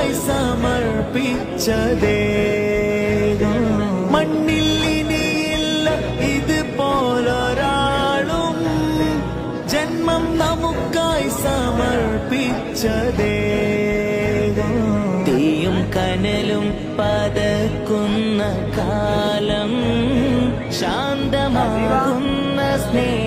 നമുക്കായി സമർപ്പിച്ചതേ മണ്ണിൽ ഇനിയില്ല ഇതുപോലൊരാളും ജന്മം നമുക്കായി സമർപ്പിച്ചതേ തീയും കനലും പതക്കുന്ന കാലം ശാന്തമാകുന്ന സ്നേഹ